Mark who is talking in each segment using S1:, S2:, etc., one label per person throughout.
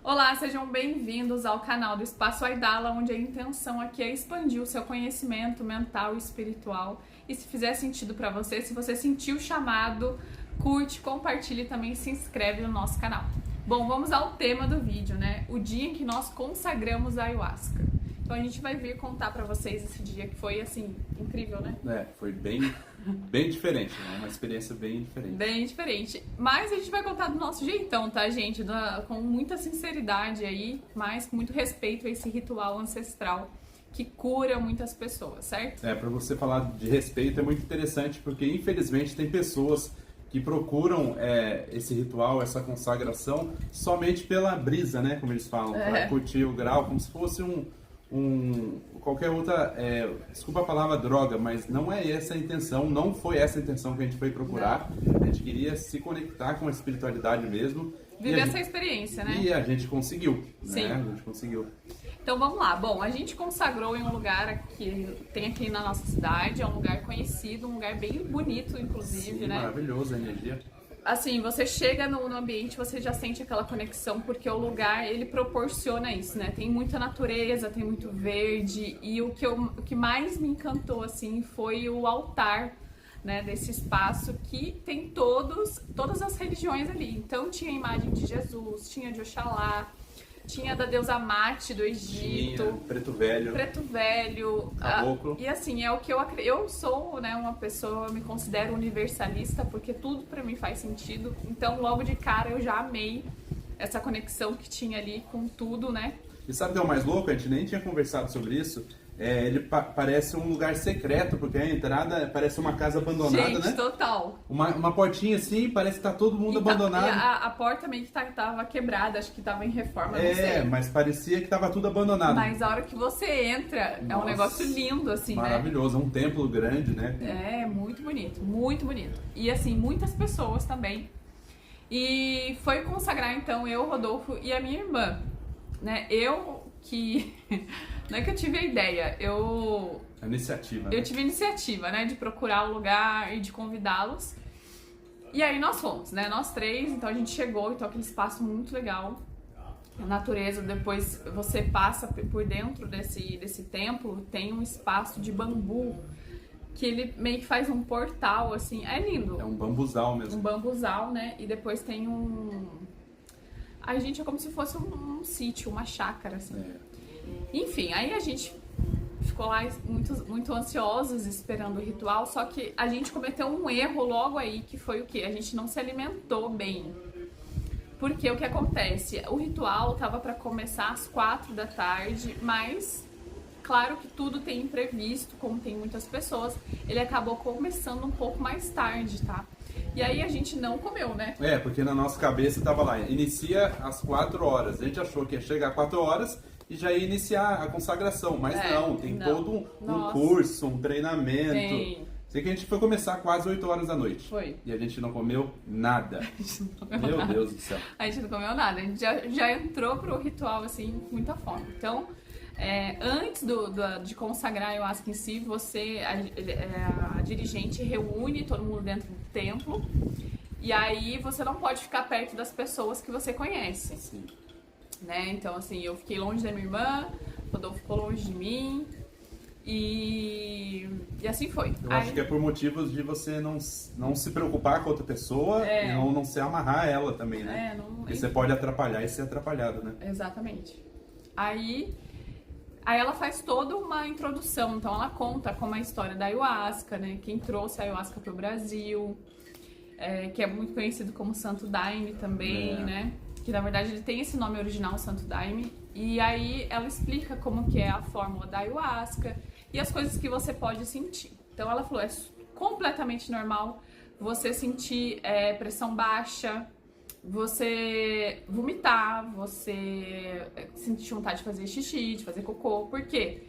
S1: Olá, sejam bem-vindos ao canal do Espaço Aidala, onde a intenção aqui é expandir o seu conhecimento mental e espiritual. E se fizer sentido para você, se você sentiu o chamado, curte, compartilhe e também se inscreve no nosso canal. Bom, vamos ao tema do vídeo, né? O dia em que nós consagramos a Ayahuasca. Então a gente vai vir contar para vocês esse dia que foi, assim, incrível, né?
S2: Foi bem diferente, né? Uma experiência bem diferente.
S1: Bem diferente. Mas a gente vai contar do nosso jeitão, tá, gente? Com muita sinceridade aí, mas com muito respeito a esse ritual ancestral que cura muitas pessoas, certo?
S2: Para você falar de respeito é muito interessante, porque infelizmente tem pessoas que procuram esse ritual, essa consagração, somente pela brisa, né? Como eles falam, para curtir o grau, como se fosse qualquer outra, desculpa a palavra droga, mas não é essa a intenção, não foi essa a intenção que a gente foi procurar. Não. A gente queria se conectar com a espiritualidade mesmo.
S1: Viver essa experiência, né?
S2: E a gente conseguiu,
S1: Sim.
S2: né? A gente conseguiu.
S1: Então vamos lá. Bom, a gente consagrou em um lugar que tem aqui na nossa cidade, é um lugar conhecido, um lugar bem bonito, inclusive,
S2: Sim,
S1: né?
S2: Maravilhoso a energia.
S1: Assim, você chega no ambiente, você já sente aquela conexão, porque o lugar, ele proporciona isso, né? Tem muita natureza, tem muito verde, e o que mais me encantou, assim, foi o altar, né, desse espaço que tem todas as religiões ali. Então tinha a imagem de Jesus, tinha de Oxalá, tinha da deusa Mate do Egito.
S2: Tinha Preto Velho. Caboclo.
S1: E assim, é o que eu sou, né, uma pessoa, eu me considero universalista, porque tudo pra mim faz sentido. Então, logo de cara, eu já amei essa conexão que tinha ali com tudo, né?
S2: E sabe o que é o mais louco? A gente nem tinha conversado sobre isso. Ele parece um lugar secreto, porque a entrada parece uma casa abandonada,
S1: gente,
S2: né?
S1: Total.
S2: Uma portinha assim, parece que tá todo mundo abandonado.
S1: E a porta meio que tava quebrada, acho que tava em reforma, não sei.
S2: Mas parecia que tava tudo abandonado.
S1: Mas a hora que você entra, é um negócio lindo, assim,
S2: maravilhoso,
S1: né?
S2: Um templo grande, né?
S1: Muito bonito, muito bonito. E assim, muitas pessoas também. E foi consagrar, então, eu, Rodolfo e a minha irmã, né? Não é que eu tive a ideia,
S2: A iniciativa.
S1: Eu tive a iniciativa, né, de procurar o lugar e de convidá-los. E aí nós fomos, né, nós três, então a gente chegou, então aquele espaço muito legal. A natureza, depois você passa por dentro desse templo, tem um espaço de bambu, que ele meio que faz um portal, assim, é lindo.
S2: É um bambuzal mesmo.
S1: Um bambuzal, né, e depois tem Ai, gente, é como se fosse um sítio, uma chácara, assim. Enfim, aí a gente ficou lá muito ansiosos esperando o ritual, só que a gente cometeu um erro logo aí, que foi o quê? A gente não se alimentou bem. Porque o que acontece? O ritual tava para começar às 4 da tarde, mas claro que tudo tem imprevisto, como tem muitas pessoas, ele acabou começando um pouco mais tarde, tá? E aí a gente não comeu, né?
S2: Porque na nossa cabeça tava lá, inicia às 4 horas. A gente achou que ia chegar às 4 horas e já ia iniciar a consagração. Mas tem todo um curso, um treinamento.
S1: Tem.
S2: Sei que a gente foi começar quase 8 horas da noite.
S1: Foi.
S2: E a gente não comeu nada. Meu Deus do céu.
S1: A gente não comeu nada. A gente já entrou pro ritual, assim, com muita fome. Então, antes de consagrar a Ayahuasca em si, a dirigente reúne todo mundo dentro do templo, e aí você não pode ficar perto das pessoas que você conhece.
S2: Sim.
S1: Né? Então, assim, eu fiquei longe da minha irmã, o Rodolfo ficou longe de mim, e assim foi.
S2: Eu acho que é por motivos de você não se preocupar com outra pessoa e não se amarrar a ela também, né? Porque você pode atrapalhar e ser atrapalhado, né?
S1: Exatamente. Aí ela faz toda uma introdução, então ela conta como é a história da Ayahuasca, né? Quem trouxe a Ayahuasca pro Brasil, que é muito conhecido como Santo Daime também, né? Que na verdade ele tem esse nome original, Santo Daime. E aí ela explica como que é a fórmula da Ayahuasca e as coisas que você pode sentir. Então ela falou, é completamente normal você sentir pressão baixa, você vomitar, você sentir vontade de fazer xixi, de fazer cocô, porque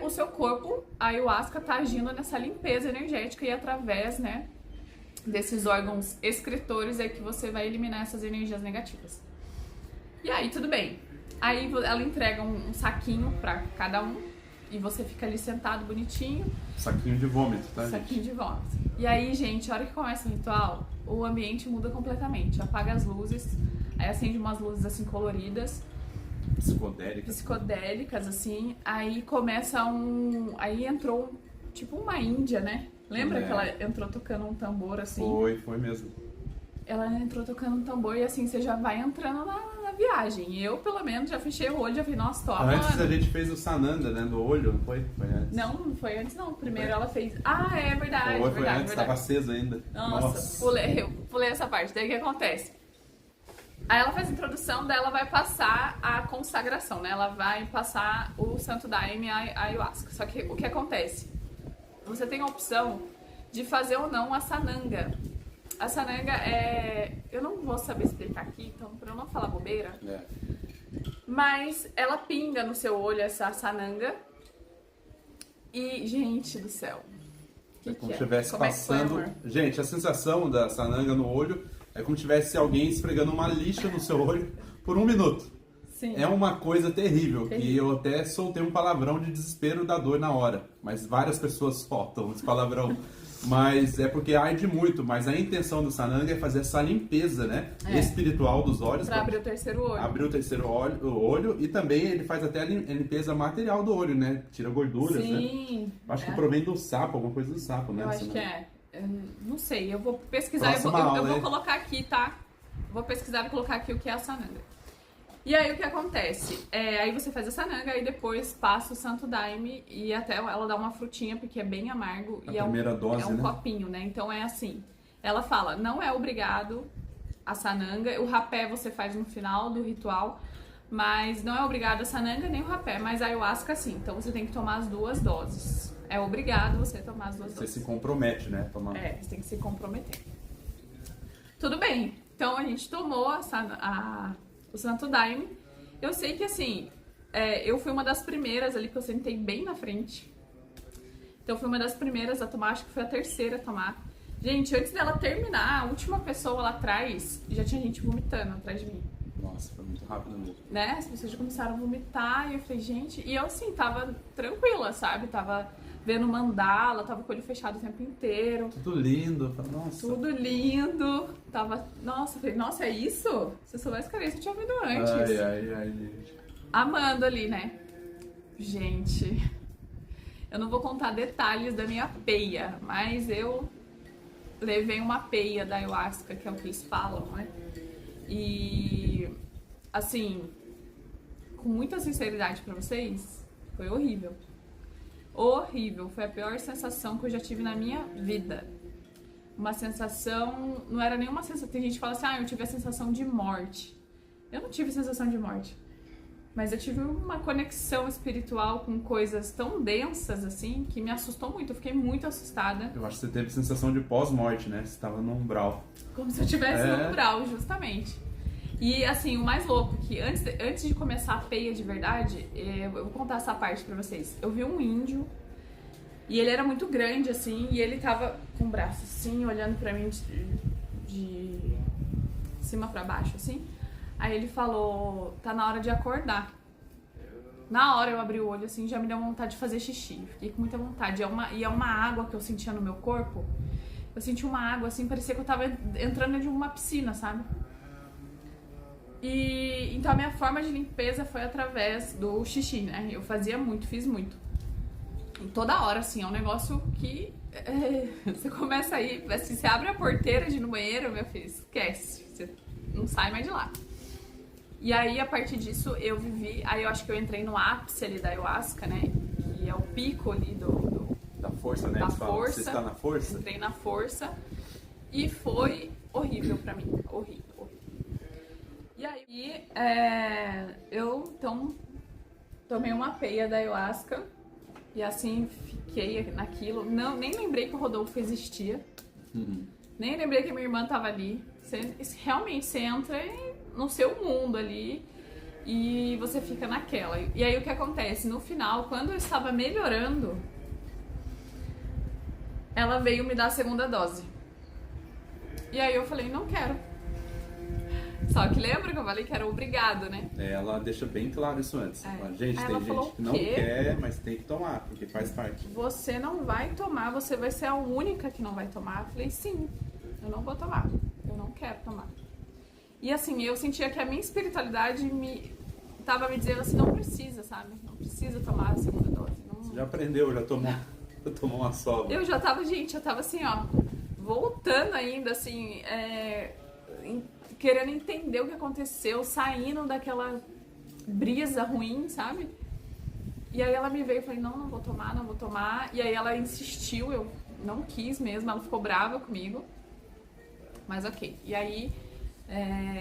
S1: o seu corpo, a Ayahuasca tá agindo nessa limpeza energética e através, né, desses órgãos excretores é que você vai eliminar essas energias negativas. E aí, tudo bem. Aí ela entrega um saquinho pra cada um e você fica ali sentado bonitinho.
S2: Saquinho de vômito, tá, gente?
S1: Saquinho de vômito. E aí, gente, a hora que começa o ritual, o ambiente muda completamente. Apaga as luzes, Aí acende umas luzes assim coloridas. Psicodélicas, assim. Aí começa Aí entrou tipo uma índia, né? Lembra que ela entrou tocando um tambor assim?
S2: Foi mesmo.
S1: Ela entrou tocando um tambor e assim, você já vai entrando na viagem. Eu, pelo menos, já fechei o olho, já vi, nossa, tô amando.
S2: Antes a gente fez o Sananda, né? Do olho, não foi? Foi antes.
S1: Não foi antes não. Primeiro ela fez... Ah, é verdade,
S2: foi
S1: verdade,
S2: antes,
S1: verdade.
S2: Tava aceso ainda.
S1: Nossa. Eu pulei essa parte. Daí o que acontece? Aí ela faz a introdução, daí ela vai passar a consagração, né? Ela vai passar o Santo Daime a ayahuasca. Só que o que acontece? Você tem a opção de fazer ou não a sananga. A sananga é... Eu não vou saber explicar aqui, então pra eu não falar bobeira. Mas ela pinga no seu olho essa sananga. E, gente do céu.
S2: É como se estivesse passando... Gente, a sensação da sananga no olho é como se tivesse alguém esfregando uma lixa no seu olho por 1 minuto.
S1: Sim.
S2: É uma coisa terrível, que eu até soltei um palavrão de desespero da dor na hora. Mas várias pessoas soltam esse palavrão. Mas é porque arde muito, mas a intenção do sananga é fazer essa limpeza, né? Espiritual dos olhos.
S1: Pra abrir o terceiro olho.
S2: Abrir o terceiro olho e também ele faz até a limpeza material do olho, né? Tira gorduras,
S1: Sim,
S2: né? Acho que provém do sapo, alguma coisa do sapo, né?
S1: Eu acho que é. Eu não sei, eu vou pesquisar, eu
S2: Próxima
S1: vou colocar aqui, tá? Vou pesquisar e colocar aqui o que é a sananga. E aí o que acontece? Aí você faz a sananga e depois passa o Santo Daime e até ela dá uma frutinha porque é bem amargo.
S2: A
S1: e
S2: primeira dose,
S1: é um
S2: né?
S1: copinho, né? Então é assim, ela fala, não é obrigado a sananga, o rapé você faz no final do ritual, mas não é obrigado a sananga nem o rapé, mas a ayahuasca sim, então você tem que tomar as 2 doses. É obrigado você tomar as 2 doses.
S2: Você se compromete, né? Tomar.
S1: Você tem que se comprometer. Tudo bem, então a gente tomou o Santo Daime. Eu sei que assim, eu fui uma das primeiras ali, que eu sentei bem na frente. Então eu fui uma das primeiras a tomar, acho que foi a terceira a tomar. Gente, antes dela terminar, a última pessoa lá atrás, já tinha gente vomitando atrás de mim.
S2: Nossa, foi muito rápido mesmo.
S1: Né? As pessoas já começaram a vomitar e eu falei, gente... E eu assim, tava tranquila, sabe? Tava vendo mandala, tava com o olho fechado o tempo inteiro.
S2: Tudo lindo, nossa.
S1: Tudo lindo. Tava... Nossa, eu falei, nossa, é isso? Se eu soubesse que era isso, eu tinha ouvido antes.
S2: Ai, gente.
S1: Amando ali, né? Gente... Eu não vou contar detalhes da minha peia, mas eu levei uma peia da ayahuasca, que é o que eles falam, né? E, assim, com muita sinceridade pra vocês, foi horrível. Horrível. Foi a pior sensação que eu já tive na minha vida. Uma sensação... Não era nenhuma sensação... Tem gente que fala assim, eu tive a sensação de morte. Eu não tive sensação de morte. Mas eu tive uma conexão espiritual com coisas tão densas, assim, que me assustou muito. Eu fiquei muito assustada.
S2: Eu acho que você teve sensação de pós-morte, né? Você estava no umbral.
S1: Como se eu estivesse no umbral, justamente. E, assim, o mais louco, que antes de começar a peia de verdade, eu vou contar essa parte pra vocês. Eu vi um índio, e ele era muito grande, assim, e ele tava com o braço assim, olhando pra mim de cima pra baixo, assim. Aí ele falou, tá na hora de acordar. Na hora eu abri o olho, assim, já me deu vontade de fazer xixi. Fiquei com muita vontade. E é uma água que eu sentia no meu corpo. Eu senti uma água, assim, parecia que eu tava entrando de uma piscina, sabe? E então a minha forma de limpeza foi através do xixi, né? Eu fazia muito, fiz muito. E toda hora, assim, é um negócio que... você começa a ir, assim, você abre a porteira de ir no banheiro, meu filho, esquece. Você não sai mais de lá. E aí, a partir disso, eu vivi... Aí eu acho que eu entrei no ápice ali da ayahuasca, né? Que é o pico ali
S2: da força, né?
S1: Da força.
S2: Você está na força?
S1: Entrei na força. E foi horrível pra mim. Horrível, horrível. E aí, eu, então, tomei uma peia da ayahuasca. E assim, fiquei naquilo. Não, nem lembrei que o Rodolfo existia. Nem lembrei que minha irmã tava ali. Realmente, você entra no seu mundo ali e você fica naquela. E aí o que acontece? No final, quando eu estava melhorando, ela veio me dar a segunda dose. E aí eu falei, não quero. Só que lembra que eu falei que era obrigado, né?
S2: Ela deixa bem claro isso antes. Gente,
S1: aí
S2: tem
S1: gente
S2: que não quer, mas tem que tomar, porque faz parte.
S1: Você não vai tomar, você vai ser a única que não vai tomar. Eu falei, sim, eu não vou tomar. Eu não quero tomar. E assim, eu sentia que a minha espiritualidade tava me dizendo assim, não precisa, sabe? Não precisa tomar a segunda dose. Não...
S2: Você já aprendeu, já tomou uma sova.
S1: Eu já tava, gente, eu tava assim, ó, voltando ainda, assim, querendo entender o que aconteceu, saindo daquela brisa ruim, sabe? E aí ela me veio e falei, não vou tomar, não vou tomar. E aí ela insistiu, eu não quis mesmo, ela ficou brava comigo. Mas ok. E aí,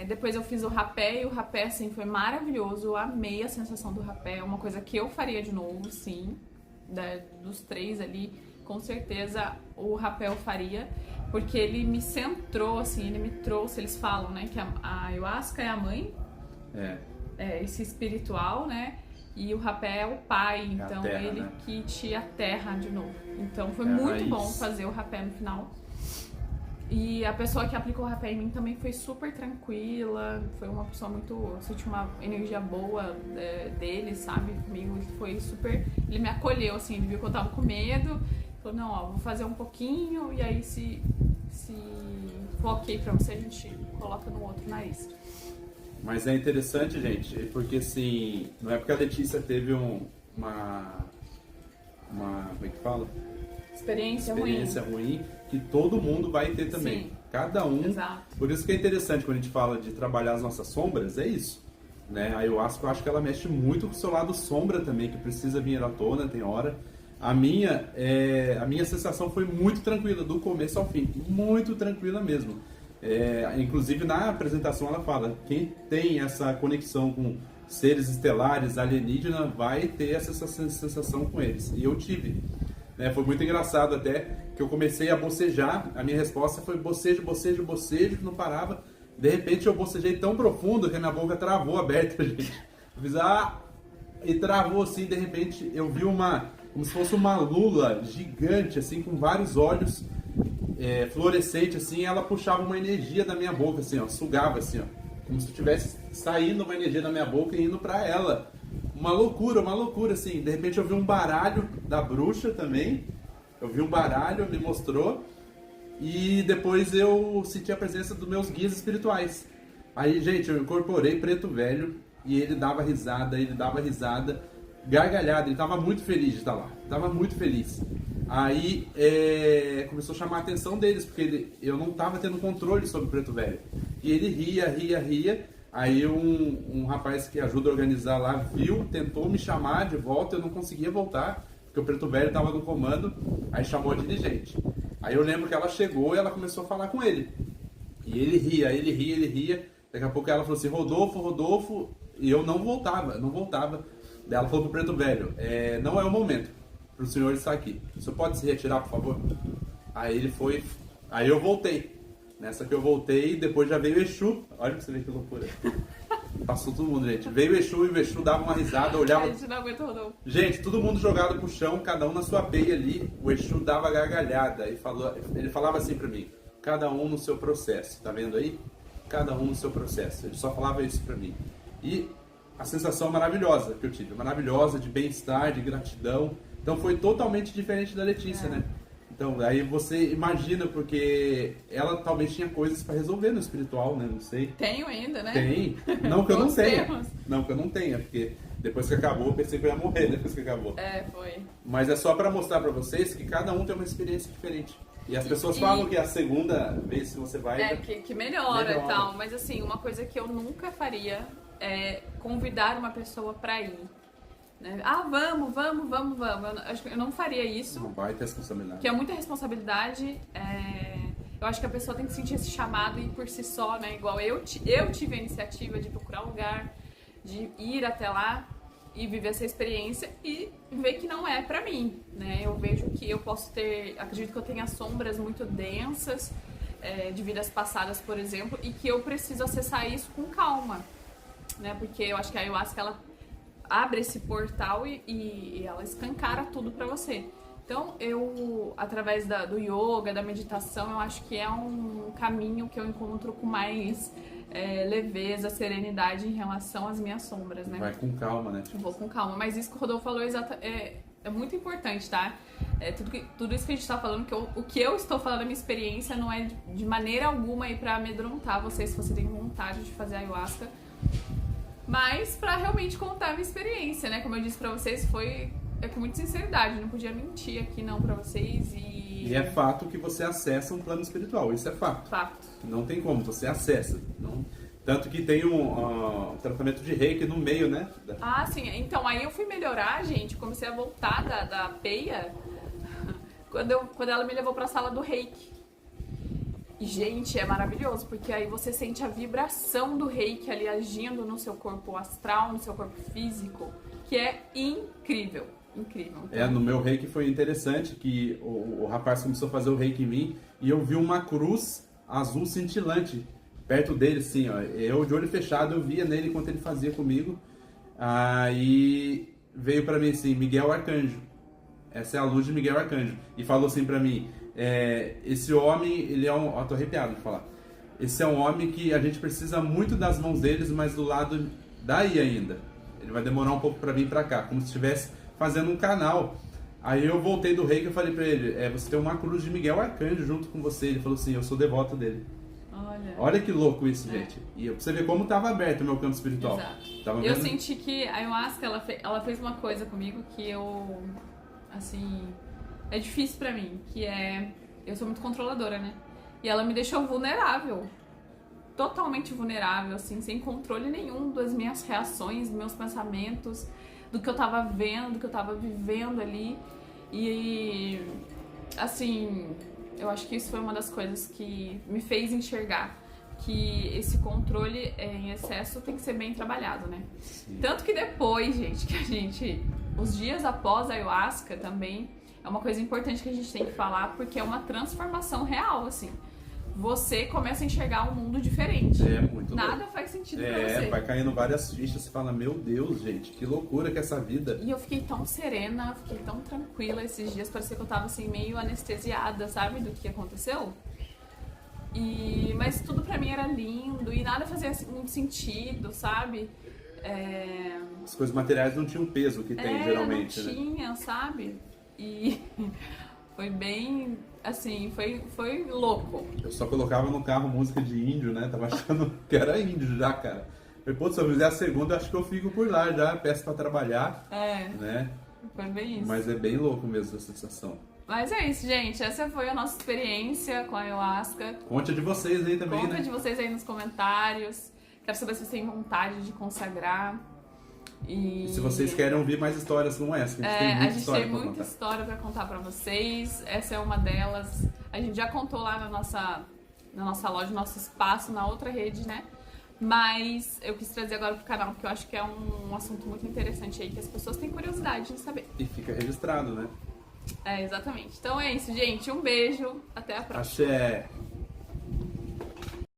S1: depois eu fiz o rapé, e o rapé, assim, foi maravilhoso. Eu amei a sensação do rapé, é uma coisa que eu faria de novo, sim. Dos 3 ali, com certeza o rapé eu faria. Porque ele me centrou, assim, ele me trouxe, eles falam, né, que a ayahuasca é a mãe. Esse espiritual, né? E o rapé é o pai, então
S2: terra,
S1: ele, né, que te aterra de novo. Então foi
S2: a
S1: muito
S2: raiz.
S1: bom fazer o rapé no final. E a pessoa que aplicou o rapé em mim também foi super tranquila, foi uma pessoa muito... Eu senti uma energia boa dele, sabe, comigo, foi super... Ele me acolheu, assim, ele viu que eu tava com medo, falou, não, ó, vou fazer um pouquinho, e aí se for ok pra você, a gente coloca no outro nariz.
S2: Mas é interessante, gente, porque assim, não é porque a Letícia teve uma como é que fala?
S1: Experiência
S2: ruim, que todo mundo vai ter também.
S1: Sim.
S2: Cada um.
S1: Exato.
S2: Por isso que é interessante quando a gente fala de trabalhar as nossas sombras, é isso. Né? A ayahuasca, eu acho que ela mexe muito com o seu lado sombra também, que precisa vir à tona, tem hora. A minha sensação foi muito tranquila, do começo ao fim. Muito tranquila mesmo. Inclusive na apresentação ela fala, quem tem essa conexão com seres estelares, alienígenas, vai ter essa sensação com eles. E eu tive. Foi muito engraçado até, que eu comecei a bocejar, a minha resposta foi bocejo, bocejo, bocejo, não parava. De repente eu bocejei tão profundo que a minha boca travou aberta, gente. Eu fiz, e travou assim, de repente eu vi como se fosse uma lula gigante, assim, com vários olhos, fluorescente, assim, ela puxava uma energia da minha boca, assim, ó, sugava, assim, ó, como se estivesse saindo uma energia da minha boca e indo pra ela. Uma loucura, assim. De repente eu vi um baralho da bruxa também. Eu vi um baralho, me mostrou. E depois eu senti a presença dos meus guias espirituais. Aí, gente, eu incorporei Preto Velho e ele dava risada, gargalhada. Ele tava muito feliz de estar lá. Tava muito feliz. Aí começou a chamar a atenção deles, porque eu não tava tendo controle sobre o Preto Velho. E ele ria. Aí um rapaz que ajuda a organizar lá viu, tentou me chamar de volta, eu não conseguia voltar, porque o Preto Velho estava no comando, aí chamou a dirigente. Aí eu lembro que ela chegou e ela começou a falar com ele. E ele ria. Daqui a pouco ela falou assim, Rodolfo, e eu não voltava. Daí ela falou pro Preto Velho, não é o momento pro senhor estar aqui. O senhor pode se retirar, por favor? Aí ele foi, aí eu voltei. Nessa que eu voltei, depois já veio o Exu. Olha pra você ver que loucura. Passou todo mundo, gente. Veio o Exu e o Exu dava uma risada, olhava...
S1: A gente não aguenta, Rodolfo.
S2: Gente, todo mundo jogado pro chão, cada um na sua peia ali. O Exu dava gargalhada e ele falava assim pra mim, cada um no seu processo. Tá vendo aí? Cada um no seu processo. Ele só falava isso pra mim. E a sensação maravilhosa que eu tive. Maravilhosa, de bem-estar, de gratidão. Então foi totalmente diferente da Letícia, né? Então, aí você imagina, porque ela talvez tinha coisas para resolver no espiritual, né? Não sei.
S1: Tenho ainda, né?
S2: Tem. Não que eu não tenha. Não que eu não tenha, porque depois que acabou, eu pensei que eu ia morrer depois que acabou.
S1: Foi.
S2: Mas é só para mostrar para vocês que cada um tem uma experiência diferente. E as pessoas falam que a segunda vez que você vai...
S1: que melhora e tal. Mas assim, uma coisa que eu nunca faria é convidar uma pessoa para ir. Né? Vamos. Eu não faria isso.
S2: Não vai ter responsabilidade.
S1: Que é muita responsabilidade. Eu acho que a pessoa tem que sentir esse chamado e por si só, né? Igual eu tive a iniciativa de procurar um lugar, de ir até lá e viver essa experiência e ver que não é pra mim, né? Eu vejo que eu posso ter... Acredito que eu tenha sombras muito densas de vidas passadas, por exemplo, e que eu preciso acessar isso com calma, né? Porque eu acho que a ayahuasca, ela abre esse portal e ela escancara tudo pra você. Então, através do yoga, da meditação, eu acho que é um caminho que eu encontro com mais leveza, serenidade em relação às minhas sombras, né?
S2: Vai com calma, né?
S1: Eu vou com calma. Mas isso que o Rodolfo falou é muito importante, tá? Tudo isso que a gente tá falando, o que eu estou falando, a minha experiência, não é de maneira alguma aí pra amedrontar vocês, se você tem vontade de fazer ayahuasca, mas pra realmente contar a minha experiência, né? Como eu disse pra vocês, foi com muita sinceridade, não podia mentir aqui não pra vocês
S2: E é fato que você acessa um plano espiritual, isso é fato.
S1: Fato.
S2: Não tem como, você acessa. Não... Tanto que tem um tratamento de reiki no meio, né?
S1: Ah, sim. Então, aí eu fui melhorar, gente, comecei a voltar da peia quando ela me levou pra sala do reiki. E, gente, é maravilhoso, porque aí você sente a vibração do reiki ali agindo no seu corpo astral, no seu corpo físico, que é incrível. Incrível.
S2: No meu reiki foi interessante que o rapaz começou a fazer o reiki em mim e eu vi uma cruz azul cintilante perto dele, assim, ó. Eu de olho fechado, eu via nele enquanto ele fazia comigo. Aí veio pra mim assim, Miguel Arcanjo. Essa é a luz de Miguel Arcanjo. E falou assim pra mim, esse homem, ele é um... Ó, tô arrepiado de falar. Esse é um homem que a gente precisa muito das mãos deles, mas do lado daí ainda. Ele vai demorar um pouco pra vir pra cá, como se estivesse fazendo um canal. Aí eu voltei do reiki e falei pra ele, você tem uma cruz de Miguel Arcanjo junto com você. Ele falou assim, eu sou devoto dele. Olha que louco isso, gente. E pra você ver como tava aberto o meu campo espiritual.
S1: Exato. Eu senti que a ayahuasca, ela fez uma coisa comigo que eu, assim, é difícil pra mim, que eu sou muito controladora, né? E ela me deixou vulnerável. Totalmente vulnerável, assim, sem controle nenhum das minhas reações, dos meus pensamentos, do que eu tava vendo, do que eu tava vivendo ali. E, assim, eu acho que isso foi uma das coisas que me fez enxergar que esse controle em excesso tem que ser bem trabalhado, né? Sim. Tanto que depois, gente, os dias após a ayahuasca também é uma coisa importante que a gente tem que falar, porque é uma transformação real, assim. Você começa a enxergar um mundo diferente.
S2: Muito
S1: Nada
S2: louco.
S1: faz sentido pra você.
S2: Vai caindo várias fichas, você fala, meu Deus, gente, que loucura que é essa vida.
S1: E eu fiquei tão serena, fiquei tão tranquila esses dias, parecia que eu tava assim, meio anestesiada, sabe, do que aconteceu. Mas tudo pra mim era lindo e nada fazia muito sentido, sabe?
S2: As coisas materiais não tinham peso que tem geralmente,
S1: não tinha, sabe? E foi bem, assim, foi louco.
S2: Eu só colocava no carro música de índio, né? Tava achando que era índio já, cara. Falei, pô, se eu fizer a segunda, acho que eu fico por lá já, peço pra trabalhar. Né?
S1: Foi bem isso.
S2: Mas é bem louco mesmo essa sensação.
S1: Mas é isso, gente. Essa foi a nossa experiência com a ayahuasca.
S2: Conte de vocês aí também,
S1: Conta de vocês aí nos comentários. Quero saber se vocês têm vontade de consagrar. E
S2: se vocês querem ouvir mais histórias como essa, que a gente tem muita
S1: história pra contar pra vocês. Essa é uma delas. A gente já contou lá na nossa loja, no nosso espaço, na outra rede, né? Mas eu quis trazer agora pro canal, porque eu acho que é um assunto muito interessante aí, que as pessoas têm curiosidade de saber.
S2: E fica registrado, né?
S1: Exatamente. Então é isso, gente. Um beijo. Até a próxima.
S2: Axé.